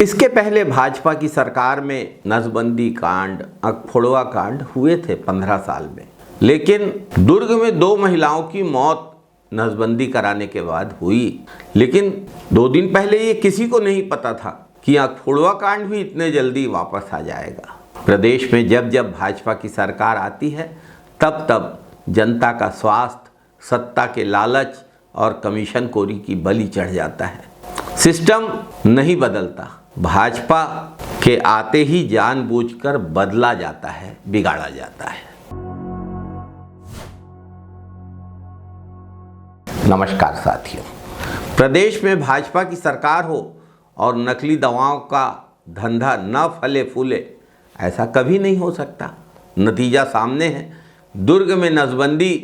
इसके पहले भाजपा की सरकार में नसबंदी कांड, अखफोड़वा कांड हुए थे 15 साल में, लेकिन दुर्ग में 2 महिलाओं की मौत नसबंदी कराने के बाद हुई। लेकिन 2 दिन पहले ये किसी को नहीं पता था कि अखफोड़वा कांड भी इतने जल्दी वापस आ जाएगा। प्रदेश में जब जब भाजपा की सरकार आती है तब तब जनता का स्वास्थ्य सत्ता के लालच और कमीशन खोरी की बलि चढ़ जाता है। सिस्टम नहीं बदलता, भाजपा के आते ही जानबूझकर बदला जाता है, बिगाड़ा जाता है। नमस्कार साथियों, प्रदेश में भाजपा की सरकार हो और नकली दवाओं का धंधा न फले फूले, ऐसा कभी नहीं हो सकता। नतीजा सामने है। दुर्ग में नसबंदी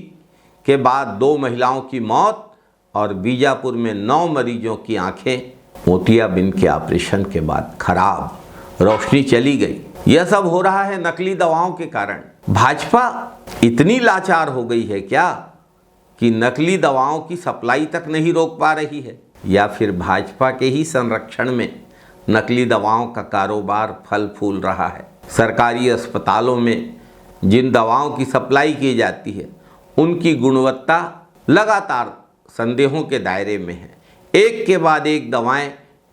के बाद 2 महिलाओं की मौत और बीजापुर में 9 मरीजों की आंखें मोतियाबिंद के ऑपरेशन के बाद खराब, रोशनी चली गई। यह सब हो रहा है नकली दवाओं के कारण। भाजपा इतनी लाचार हो गई है क्या कि नकली दवाओं की सप्लाई तक नहीं रोक पा रही है, या फिर भाजपा के ही संरक्षण में नकली दवाओं का कारोबार फल फूल रहा है। सरकारी अस्पतालों में जिन दवाओं की सप्लाई की जाती है उनकी गुणवत्ता लगातार संदेहों के दायरे में है। एक के बाद एक दवाएं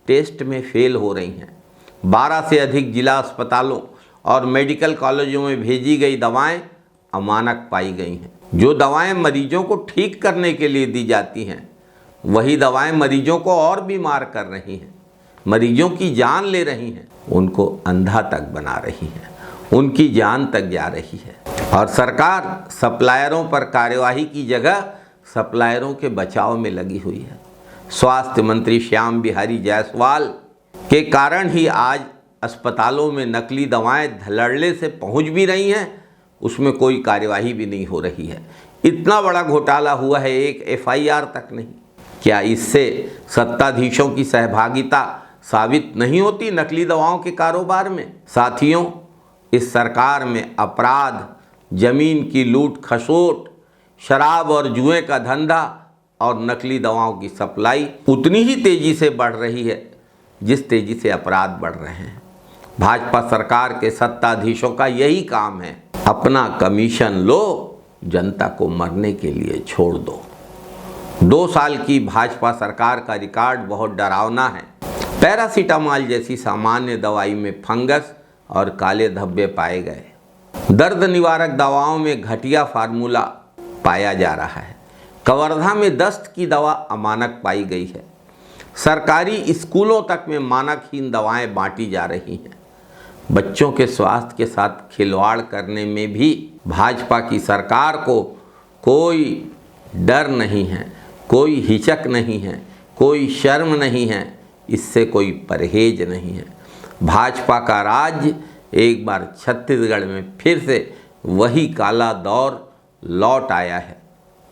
टेस्ट में फेल हो रही हैं। 12 से अधिक जिला अस्पतालों और मेडिकल कॉलेजों में भेजी गई दवाएं अमानक पाई गई हैं। जो दवाएं मरीजों को ठीक करने के लिए दी जाती हैं, वही दवाएं मरीजों को और बीमार कर रही हैं, मरीजों की जान ले रही हैं, उनको अंधा तक बना रही हैं, उनकी जान तक जा रही है। और सरकार सप्लायरों पर कार्यवाही की जगह सप्लायरों के बचाव में लगी हुई है। स्वास्थ्य मंत्री श्याम बिहारी जायसवाल के कारण ही आज अस्पतालों में नकली दवाएं धड़ल्ले से पहुंच भी रही हैं, उसमें कोई कार्यवाही भी नहीं हो रही है। इतना बड़ा घोटाला हुआ है, एक FIR तक नहीं। क्या इससे सत्ताधीशों की सहभागिता साबित नहीं होती नकली दवाओं के कारोबार में? साथियों, इस सरकार में अपराध, जमीन की लूट खसोट, शराब और जुए का धंधा और नकली दवाओं की सप्लाई उतनी ही तेजी से बढ़ रही है जिस तेजी से अपराध बढ़ रहे हैं। भाजपा सरकार के सत्ताधीशों का यही काम है, अपना कमीशन लो, जनता को मरने के लिए छोड़ दो। 2 साल की भाजपा सरकार का रिकॉर्ड बहुत डरावना है। पैरासीटामोल जैसी सामान्य दवाई में फंगस और काले धब्बे पाए गए। दर्द निवारक दवाओं में घटिया फार्मूला पाया जा रहा है। कवर्धा में दस्त की दवा अमानक पाई गई है। सरकारी स्कूलों तक में मानकहीन दवाएं बांटी जा रही हैं। बच्चों के स्वास्थ्य के साथ खिलवाड़ करने में भी भाजपा की सरकार को कोई डर नहीं है, कोई हिचक नहीं है, कोई शर्म नहीं है, इससे कोई परहेज नहीं है। भाजपा का राज एक बार छत्तीसगढ़ में फिर से वही काला दौर लौट आया है।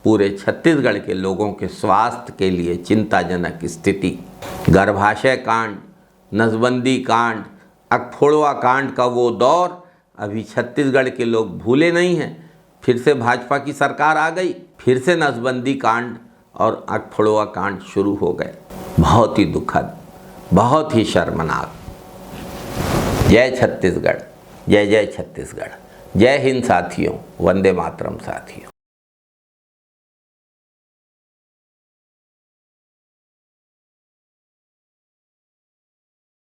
पूरे छत्तीसगढ़ के लोगों के स्वास्थ्य के लिए चिंताजनक स्थिति। गर्भाशय कांड, नसबंदी कांड, अखफोड़वा कांड का वो दौर अभी छत्तीसगढ़ के लोग भूले नहीं हैं। फिर से भाजपा की सरकार आ गई, फिर से नसबंदी कांड और अखफोड़वा कांड शुरू हो गए। बहुत ही दुखद, बहुत ही शर्मनाक। जय छत्तीसगढ़, जय जय छत्तीसगढ़, जय हिंद साथियों, वंदे मातरम साथियों।